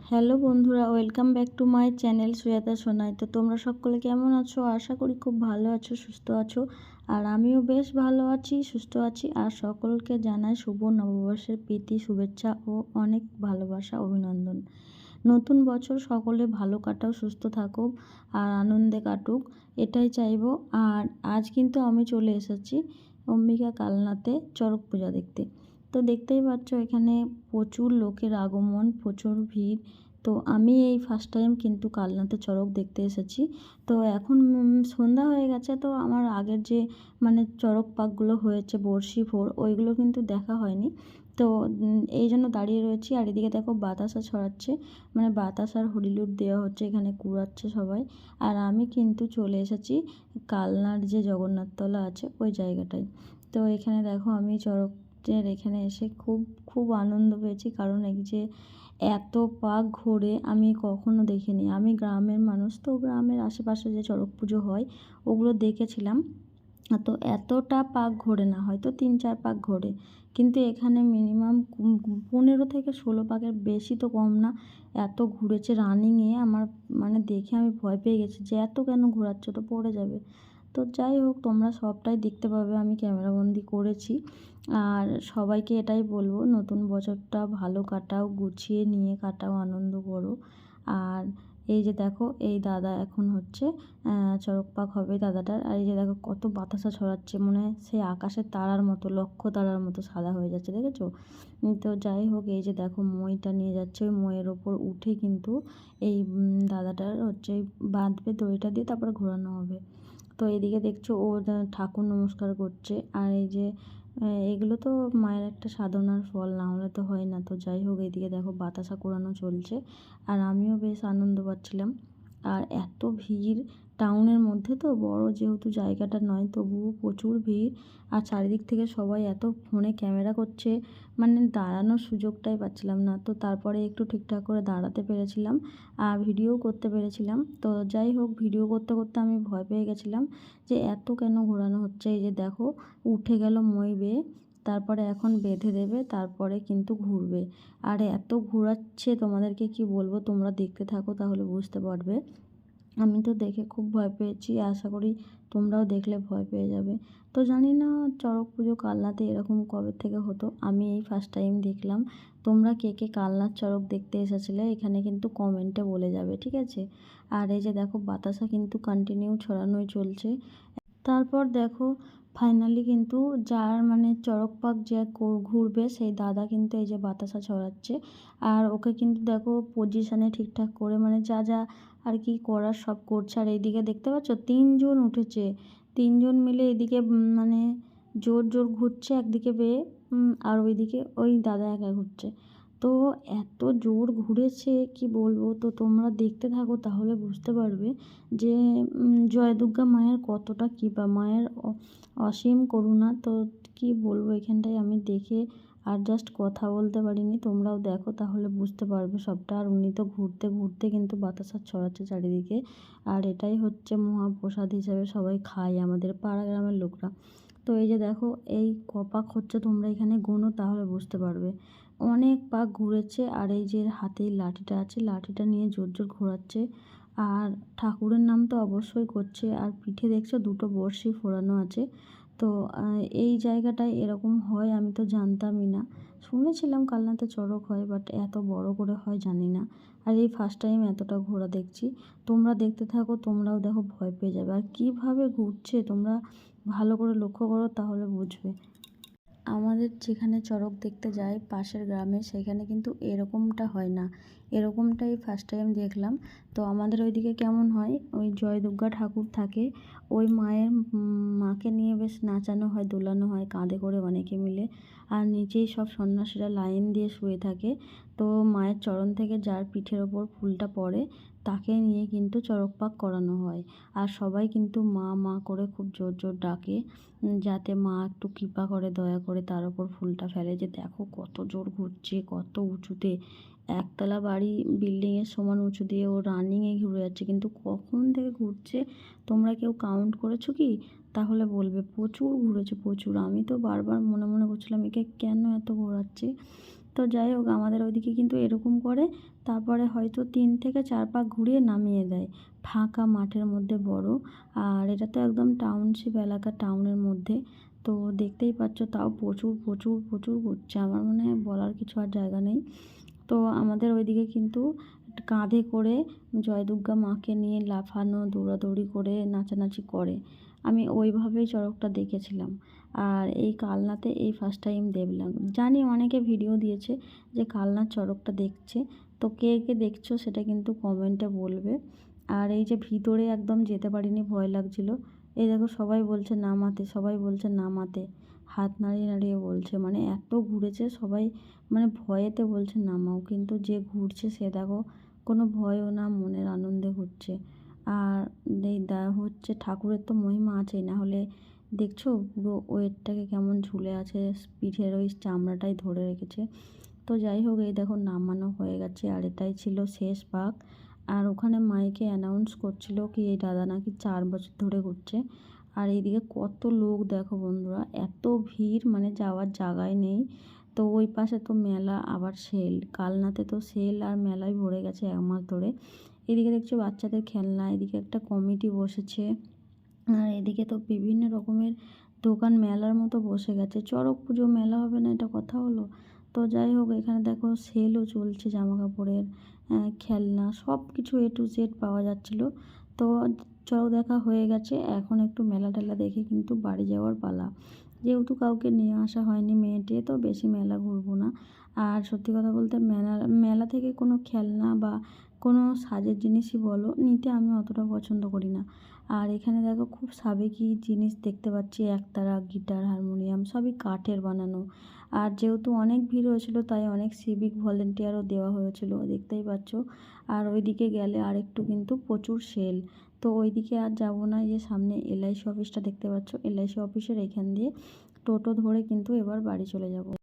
Hello বন্ধুরা, welcome back to my channel Sujata Sonai. তো তোমরা সকলে কেমন আছো? আশা করি খুব ভালো আছো, সুস্থ আছো। আর আমিও বেশ ভালো আছি, সুস্থ আছি। আর সকলকে জানাই শুভ নববর্ষের প্রীতি, শুভেচ্ছা ও অনেক ভালোবাসা, অভিনন্দন। নতুন বছর সকলে ভালো কাটাও, সুস্থ থাকুক আর আনন্দে কাটুক, এটাই চাইবো। আর আজ কিন্তু আমি চলে এসেছি অম্বিকা কালনাতে চড়ক পূজা দেখতে। তো দেখতেই পাচ্ছ এখানে প্রচুর লোকের আগমন, প্রচুর ভিড়। তো আমি এই ফার্স্ট টাইম কিন্তু কালনাতে চড়ক দেখতে এসেছি। তো এখন সন্ধ্যা হয়ে গেছে, তো আমার আগের যে চড়ক পাকগুলো হয়েছে বড়শি ফোর, ওইগুলো কিন্তু দেখা হয়নি। তো এই জন্য দাঁড়িয়ে রয়েছি। আর এদিকে দেখো বাতাসা ছড়াচ্ছে, বাতাসার হরিলুট দেওয়া হচ্ছে, এখানে কুড়াচ্ছে সবাই। আর আমি কিন্তু চলে এসেছি কালনার যে জগন্নাথতলা আছে ওই জায়গাটায়। তো এখানে দেখো আমি চড়কের এখানে এসে খুব খুব আনন্দ পেয়েছি, কারণ এই যে এত পাক ঘোরে আমি কখনো দেখিনি। আমি গ্রামের মানুষ, তো গ্রামের আশেপাশে যে চড়ক পুজো হয় ওগুলো দেখেছিলাম। তো এতটা পাক ঘোরে না, হয়তো 3-4 পাক ঘোরে, কিন্তু এখানে মিনিমাম 15 থেকে 16 পাকের বেশি তো কম না। এত ঘুরেছে রানিংয়ে, আমার দেখে আমি ভয় পেয়ে গেছি যে এত কেন ঘোরাচ্ছ, তো পড়ে যাবে। তো যাই হোক, তোমরা সবটাই দেখতে পাবে, আমি ক্যামেরাবন্দি করেছি। আর সবাইকে এটাই বলবো, নতুন বছরটা ভালো কাটাও, গুছিয়ে নিয়ে কাটাও, আনন্দ করো। আর এই যে দেখো এই দাদা এখন হচ্ছে চড়ক পাক হবে দাদাটার। আর এই যে দেখো কত বাতাসা ছড়াচ্ছে, মনে হয় সেই আকাশের তারার মতো, লক্ষ তারার মতো সাদা হয়ে যাচ্ছে, দেখেছো? তো যাই হোক, এই যে দেখো মইটা নিয়ে যাচ্ছে, ওই মইয়ের ওপর উঠে কিন্তু এই দাদাটার হচ্ছে বাঁধবে দড়িটা দিয়ে, তারপরে ঘোরানো হবে। তো এদিকে দেখছো ও ঠাকুর নমস্কার করছে। আর এই যে এগুলো তো মায়ের একটা সাধনার ফল, না হলে তো হয় না। তো যাই হোক, এইদিকে দেখো বাতাসা কোরানো চলছে, আর আমিও বেশ আনন্দ পাচ্ছিলাম। আর এত ভিড়, টাউনের মধ্যে তো বড় যেহেতু জায়গাটা নয়, তবুও প্রচুর ভিড়। আর চারিদিক থেকে সবাই এত ফোনে ক্যামেরা করছে, দাঁড়ানোর সুযোগটাই পাচ্ছিলাম না। তো তারপরে একটু ঠিকঠাক করে দাঁড়াতে পেরেছিলাম আর ভিডিও করতে পেরেছিলাম। তো যাই হোক, ভিডিও করতে করতে আমি ভয় পেয়ে গেছিলাম যে এত কেন ঘোরানো হচ্ছে। এই যে দেখো উঠে গেল মই বেয়ে, তারপরে এখন বেঁধে দেবে, তারপরে কিন্তু ঘুরবে। আর এত ঘোরাচ্ছে, তোমাদেরকে কি বলবো, তোমরা দেখতে থাকো তাহলে বুঝতে পারবে। আমি তো দেখে খুব ভয় পেয়েছি, আশা করি তোমরাও দেখলে ভয় পেয়ে যাবে। তো জানি না চড়ক পুজো কালনাতে এরকম কবে থেকে হতো, আমি এই ফার্স্ট টাইম দেখলাম। তোমরা কে কে কালনার চড়ক দেখতে এসেছিলে এখানে কিন্তু কমেন্টে বলে যাবে, ঠিক আছে? আর এই যে দেখো বাতাসা কিন্তু কন্টিনিউ ছড়ানোই চলছে। তারপর দেখো ফাইনালি কিন্তু যার চড়ক পাক যে ঘুরবে সেই দাদা কিন্তু এই যে বাতাসা ছড়াচ্ছে। আর ওকে কিন্তু দেখো পজিশানে ঠিকঠাক করে যা যা আর কি করার সব করছে। আর এইদিকে দেখতে পাচ্ছ 3 জন উঠেছে, 3 জন মিলে এদিকে জোর জোর ঘুরছে একদিকে বেয়ে, আর ওইদিকে ওই দাদা একা ঘুরছে। তো এত জোর ঘুরেছে কি বলবো, তো তোমরা দেখতে থাকো তাহলে বুঝতে পারবে যে জয় দুর্গা মায়ের কতটা কৃপা, মায়ের অসীম করুণা। তো কি বলবো, এখানটায় আমি দেখে আর জাস্ট কথা বলতে পারিনি। তোমরাও দেখো তাহলে বুঝতে পারবে সবটা। আর উনি তো ঘুরতে ঘুরতে কিন্তু বাতাসা ছড়াচ্ছে চারিদিকে। আর এটাই হচ্ছে মহাপ্রসাদ হিসাবে সবাই খায় আমাদের পাড়া গ্রামের লোকরা। তো এই যে দেখো এই কপাক হচ্ছে, তোমরা এখানে গোনো তাহলে বুঝতে পারবে। অনেক পাক ঘুরেছে। আর এই যে হাতেই লাঠিটা আছে, লাঠিটা নিয়ে জোর জোর ঘোরাচ্ছে। আর ঠাকুরের নাম তো অবশ্যই করছে। আর পিঠে দেখছো 2টো বড়শি ফোড়ানো আছে। তো এই জায়গাটায় এরকম হয় আমি তো জানতামই না, শুনেছিলাম কালনাতে চড়ক হয়, বাট এত বড় করে হয় জানি না। আর এই ফার্স্ট টাইম এতটা ঘোরা দেখছি। তোমরা দেখতে থাকো, তোমরাও দেখো ভয় পেয়ে যাবে। আর কীভাবে ঘুরছে তোমরা ভালো করে লক্ষ্য করো তাহলে বুঝবে। আমাদের যেখানে চড়ক দেখতে যাই পাশের গ্রামে, সেখানে কিন্তু এরকমটা হয় না, এরকমটাই ফার্স্ট টাইম দেখলাম। তো আমাদের ওইদিকে কেমন হয়, ওই জয় দুর্গা ঠাকুর থাকে, ওই মায়ের মাকে নিয়ে বেশ নাচানো হয়, দোলানো হয় কাঁধে করে অনেকে মিলে। আর নিচেই সব সন্ন্যাসীরা লাইন দিয়ে শুয়ে থাকে। তো মায়ের চরণ থেকে যার পিঠের ওপর ফুলটা পড়ে তাকে নিয়ে কিন্তু চড়ক পাক করানো হয়। আর সবাই কিন্তু মা মা করে খুব জোর জোর ডাকে, যাতে মা একটু কৃপা করে, দয়া করে তার ওপর ফুলটা ফেলে। যে দেখো কত জোর ঘুরছে, কত উঁচুতে, একতলা বাড়ি বিল্ডিংয়ের সমান উঁচু দিয়ে ও রানিংয়ে ঘুরে যাচ্ছে। কিন্তু কখন থেকে ঘুরছে তোমরা কেউ কাউন্ট করেছো কি? তাহলে বলবে। প্রচুর ঘুরেছে, প্রচুর। আমি তো বারবার মনে মনে করছিলাম একে কেন এত ঘোরাচ্ছে। তো যাই হোক আমাদের ওইদিকে কিন্তু এরকম করে, তারপরে হয়তো 3 থেকে 4 পাক ঘুরিয়ে নামিয়ে দেয় ফাঁকা মাঠের মধ্যে বড়। আর এটা তো একদম টাউনশিপ এলাকা, টাউনের মধ্যে। তো দেখতেই পাচ্ছ, তাও প্রচুর প্রচুর প্রচুর ঘুরছে, আমার মনে হয় বলার কিছু আর জায়গা নেই। তো আমাদের ওইদিকে কিন্তু কাঁধে করে জয় দুর্গা মাকে নিয়ে লাফানো দৌড়াদৌড়ি করে নাচানাচি করে। আমি ওইভাবেই চড়কটা দেখেছিলাম। আর এই কালনাতে এই ফার্স্ট টাইম দেখলাম। জানি অনেকে ভিডিও দিয়েছে যে কালনার চড়কটা দেখছে, তো কে কে দেখছো সেটা কিন্তু কমেন্টে বলবে। আর এই যে ভিতরে একদম যেতে পারিনি, ভয় লাগছিল। এই দেখো সবাই বলছে নামাতে, সবাই বলছে নামাতে, হাত নাড়িয়ে নাড়িয়ে বলছে, মানে এত ঘুরেছে সবাই, মানে ভয়েতে বলছে নামাও, কিন্তু যে ঘুরছে সে দেখো কোনো ভয়ও না, মনের আনন্দে ঘুরছে। আর এই হচ্ছে ঠাকুরের তো মহিমা আছেই, না হলে দেখছো পুরো ওয়েটটাকে কেমন ঝুলে আছে, পিঠের ওই চামড়াটাই ধরে রেখেছে। তো যাই হোক এই দেখো নামানো হয়ে গেছে, আর এটাই ছিল শেষ পাক। আর ওখানে মাইকে অ্যানাউন্স করছিল কি এই দাদা নাকি 4 বছর ধরে ঘুরছে। আর এইদিকে কত লোক দেখো বন্ধুরা, এত ভিড়, মানে যাওয়ার জায়গায় নেই। তো ওই পাশে তো মেলা, আবার সেল, কালনাতে তো সেল আর মেলায় ভরে গেছে 1 মাস ধরে। এদিকে দেখছো বাচ্চাদের খেলনা, এদিকে একটা কমিটি বসেছে। আর এদিকে তো বিভিন্ন রকমের দোকান মেলার মতো বসে গেছে। চড়ক পুজো মেলা হবে না, এটা কথা হলো? তো যাই হোক এখানে দেখো সেলও চলছে, জামা কাপড়ের, খেলনা, সব কিছু A to Z পাওয়া যাচ্ছিলো। তো চড়ক দেখা হয়ে গেছে, এখন একটু মেলা টেলা দেখে কিন্তু বাড়ি যাওয়ার পালা। যেহেতু কাউকে নিয়ে আসা হয়নি মেয়েটে, তো বেশি মেলা ঘুরবো না। আর সত্যি কথা বলতে মেলা থেকে কোনো খেলনা বা কোনো সাজের জিনিসই বলো নিতে আমি অতটা পছন্দ করি না। আর এখানে দেখো খুব সাবেকি জিনিস দেখতে পাচ্ছি, একতারা, গিটার, হারমোনিয়াম, সবই কাঠের বানানো। আর যেহেতু অনেক ভিড় হয়েছিল তাই অনেক সিভিক ভলেন্টিয়ারও দেওয়া হয়েছিল, দেখতেই পাচ্ছ। আর ওইদিকে গেলে আর একটু কিন্তু প্রচুর সেল। তো ওইদিকে আর যাবো না, যে সামনে LIC অফিসটা দেখতে পাচ্ছ, LIC অফিসের এখান দিয়ে টোটো ধরে কিন্তু এবার বাড়ি চলে যাব।